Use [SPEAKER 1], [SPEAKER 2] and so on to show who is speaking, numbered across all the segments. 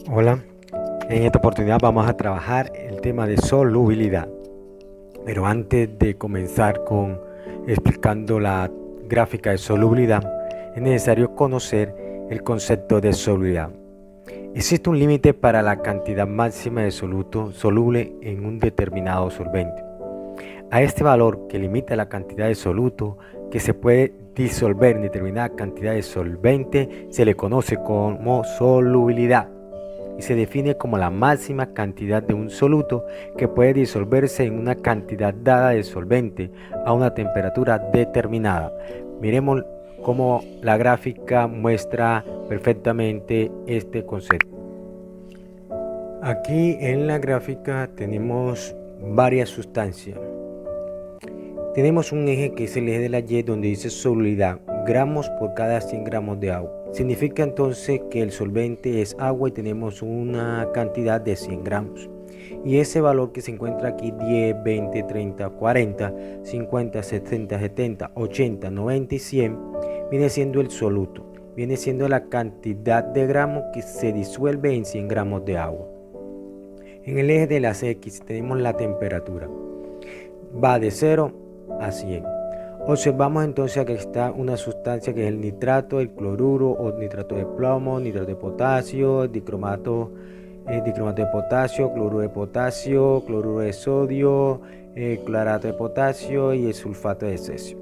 [SPEAKER 1] Hola, en esta oportunidad vamos a trabajar el tema de solubilidad. Pero antes de comenzar con explicando la gráfica de solubilidad, es necesario conocer el concepto de solubilidad. Existe un límite para la cantidad máxima de soluto soluble en un determinado solvente. A este valor que limita la cantidad de soluto que se puede disolver en determinada cantidad de solvente se le conoce como solubilidad y se define como la máxima cantidad de un soluto que puede disolverse en una cantidad dada de solvente a una temperatura determinada. Miremos cómo la gráfica muestra perfectamente este concepto. Aquí en la gráfica tenemos varias sustancias. Tenemos un eje que es el eje de la Y donde dice solubilidad, gramos por cada 100 gramos de agua. Significa entonces que el solvente es agua y tenemos una cantidad de 100 gramos. Y ese valor que se encuentra aquí, 10, 20, 30, 40, 50, 60, 70, 80, 90 y 100, viene siendo el soluto. Viene siendo la cantidad de gramos que se disuelve en 100 gramos de agua. En el eje de las X tenemos la temperatura. Va de 0 a 100. Observamos entonces que está una sustancia que es el nitrato, el cloruro o nitrato de plomo, nitrato de potasio, dicromato de potasio, cloruro de potasio, cloruro de sodio, clorato de potasio y el sulfato de cesio.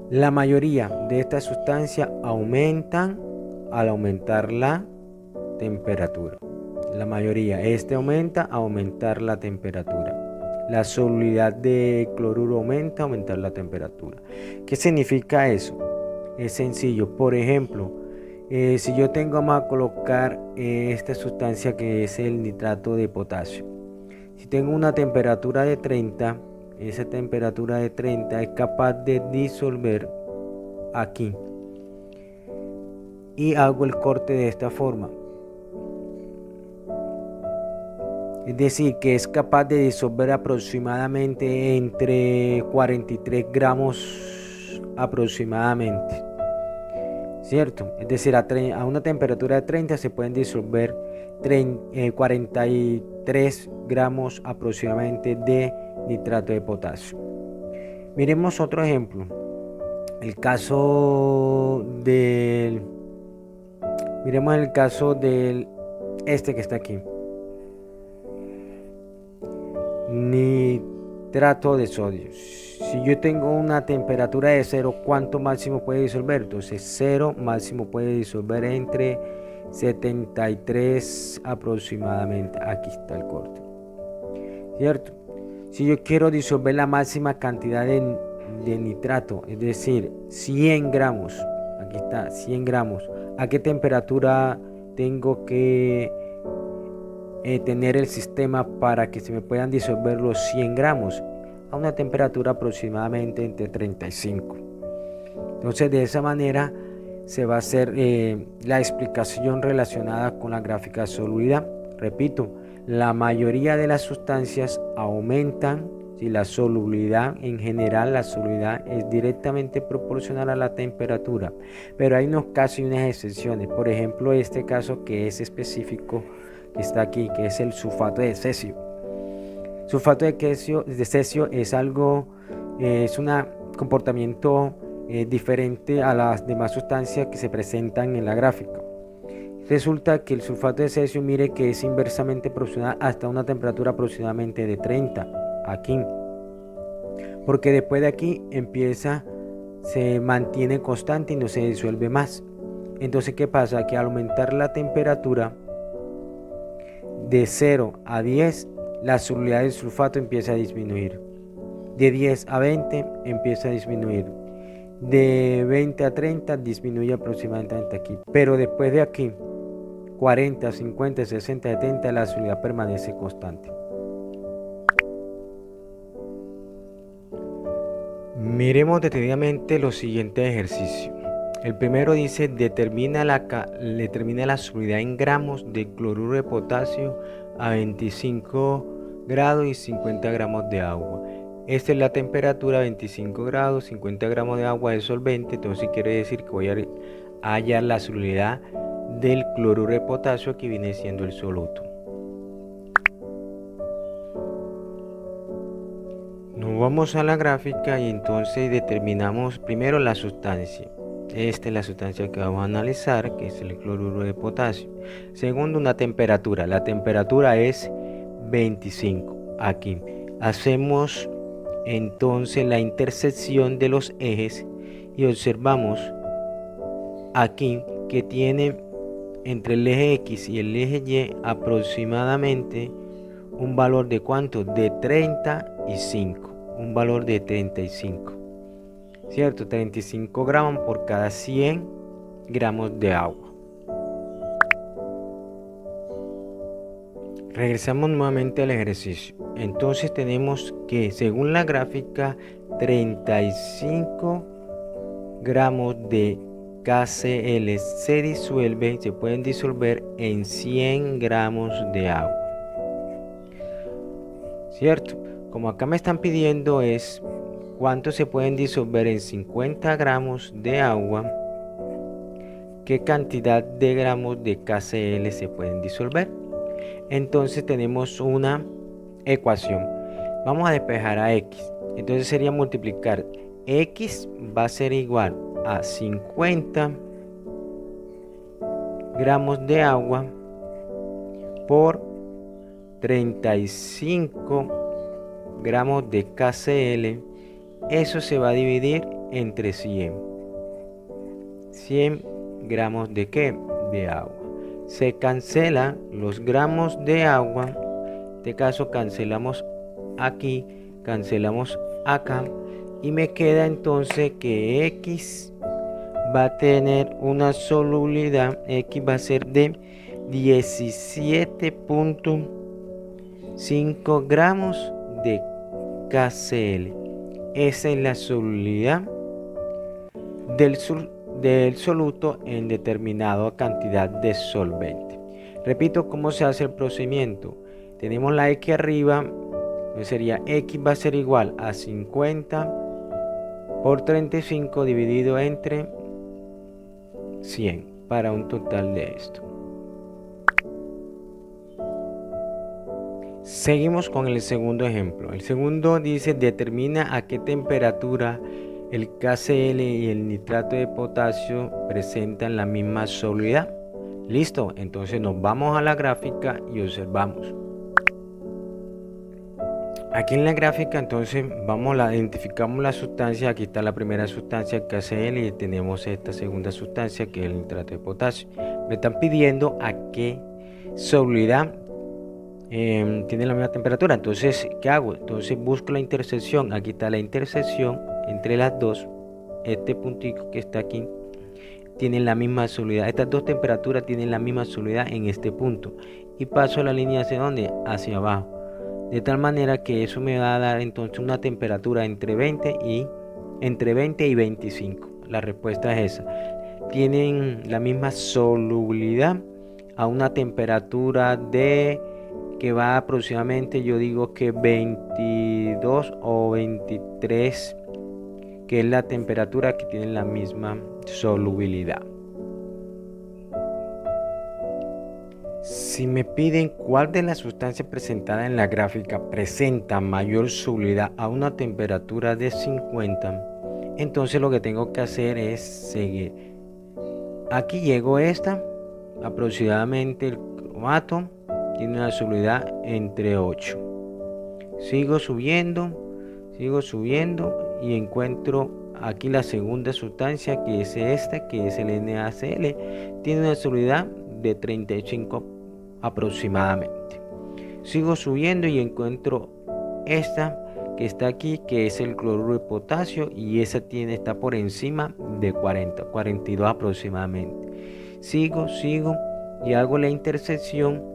[SPEAKER 1] La mayoría de estas sustancias aumentan al aumentar la temperatura. La mayoría, aumenta al aumentar la temperatura. La solubilidad de cloruro aumenta al aumentar la temperatura. ¿Qué significa eso? Es sencillo. Por ejemplo, si yo vamos a colocar esta sustancia que es el nitrato de potasio. Si tengo una temperatura de 30, esa temperatura de 30 es capaz de disolver aquí. Y hago el corte de esta forma. Es decir, que es capaz de disolver aproximadamente entre 43 gramos aproximadamente. ¿Cierto? Es decir, a una temperatura de 30 se pueden disolver 43 gramos aproximadamente de nitrato de potasio. Miremos otro ejemplo. Miremos el caso del que está aquí. Nitrato de sodio. Si yo tengo una temperatura de 0, ¿cuánto máximo puede disolver? Entonces 0 máximo puede disolver entre 73 aproximadamente. Aquí está el corte, ¿cierto? Si yo quiero disolver la máxima cantidad de nitrato, es decir, 100 gramos, aquí está, 100 gramos, ¿a qué temperatura tengo que tener el sistema para que se me puedan disolver los 100 gramos? A una temperatura aproximadamente entre 35. Entonces de esa manera se va a hacer la explicación relacionada con la gráfica de solubilidad. Repito, la mayoría de las sustancias aumentan si la solubilidad, en general la solubilidad es directamente proporcional a la temperatura, pero hay unos casos y unas excepciones. Por ejemplo, este caso que es específico que está aquí, que es el sulfato de cesio. Sulfato de cesio es algo, es un comportamiento diferente a las demás sustancias que se presentan en la gráfica. Resulta que el sulfato de cesio, mire que es inversamente proporcional hasta una temperatura aproximadamente de 30 aquí, porque después de aquí se mantiene constante y no se disuelve más. Entonces, ¿qué pasa? Que al aumentar la temperatura de 0 a 10, la solubilidad del sulfato empieza a disminuir. De 10 a 20 empieza a disminuir. De 20 a 30 disminuye aproximadamente aquí. Pero después de aquí, 40, 50, 60, 70, la solubilidad permanece constante. Miremos detenidamente los siguientes ejercicios. El primero dice, determina la solubilidad en gramos de cloruro de potasio a 25 grados y 50 gramos de agua. Esta es la temperatura, 25 grados, 50 gramos de agua de solvente. Entonces quiere decir que voy a hallar la solubilidad del cloruro de potasio, que viene siendo el soluto. Nos vamos a la gráfica y entonces determinamos primero la sustancia. Esta es la sustancia que vamos a analizar, que es el cloruro de potasio. Segundo, una temperatura. La temperatura es 25. Aquí hacemos entonces la intersección de los ejes y observamos aquí que tiene entre el eje X y el eje Y aproximadamente un valor de ¿cuánto? De 35. Un valor de 35. ¿Cierto? 35 gramos por cada 100 gramos de agua. Regresamos nuevamente al ejercicio. Entonces tenemos que, según la gráfica, 35 gramos de KCl se pueden disolver en 100 gramos de agua. ¿Cierto? Como acá me están pidiendo es cuánto se pueden disolver en 50 gramos de agua, qué cantidad de gramos de KCl se pueden disolver. Entonces tenemos una ecuación. Vamos a despejar a X. Entonces sería multiplicar. X va a ser igual a 50 gramos de agua por 35 gramos de KCl. Eso se va a dividir entre 100. 100 gramos de ¿qué? De agua. Se cancela los gramos de agua. En este caso cancelamos aquí, cancelamos acá. Y me queda entonces que X va a tener una solubilidad. X va a ser de 17.5 gramos de KCl. Esa es la solubilidad del soluto en determinada cantidad de solvente. Repito cómo se hace el procedimiento. Tenemos la X arriba, sería X va a ser igual a 50 por 35 dividido entre 100 para un total de esto. Seguimos con el segundo ejemplo. El segundo dice: determina a qué temperatura el KCl y el nitrato de potasio presentan la misma solubilidad. Listo, entonces nos vamos a la gráfica y observamos. Aquí en la gráfica entonces identificamos la sustancia. Aquí está la primera sustancia, el KCl, y tenemos esta segunda sustancia que es el nitrato de potasio. Me están pidiendo a qué solubilidad tiene la misma temperatura. Entonces, ¿qué hago? Entonces busco la intersección. Aquí está la intersección entre las dos. Este puntito que está aquí tienen la misma solubilidad. Estas dos temperaturas tienen la misma solubilidad en este punto. Y paso la línea hacia ¿dónde? Hacia abajo. De tal manera que eso me va a dar entonces una temperatura entre 20 y 25. La respuesta es esa. Tienen la misma solubilidad a una temperatura de que va aproximadamente, yo digo que 22 o 23, que es la temperatura que tiene la misma solubilidad. Si me piden cuál de las sustancias presentadas en la gráfica presenta mayor solubilidad a una temperatura de 50, entonces lo que tengo que hacer es seguir. Aquí llego esta, aproximadamente el cromato tiene una solubilidad entre 8. Sigo subiendo y encuentro aquí la segunda sustancia, que es esta, que es el NaCl. Tiene una solubilidad de 35 aproximadamente. Sigo subiendo y encuentro esta que está aquí, que es el cloruro de potasio, y esa está por encima de 42 aproximadamente. Sigo y hago la intersección.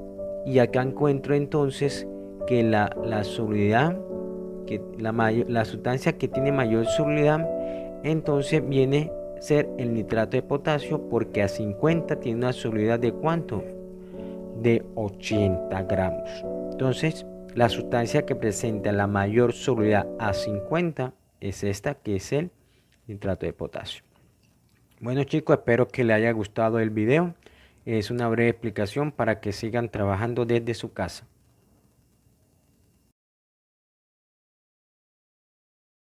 [SPEAKER 1] Y acá encuentro entonces que la solubilidad, que la sustancia que tiene mayor solubilidad, entonces viene a ser el nitrato de potasio, porque a 50 tiene una solubilidad de ¿cuánto? De 80 gramos. Entonces, la sustancia que presenta la mayor solubilidad a 50 es esta, que es el nitrato de potasio. Bueno chicos, espero que les haya gustado el video Es una breve explicación para que sigan trabajando desde su casa.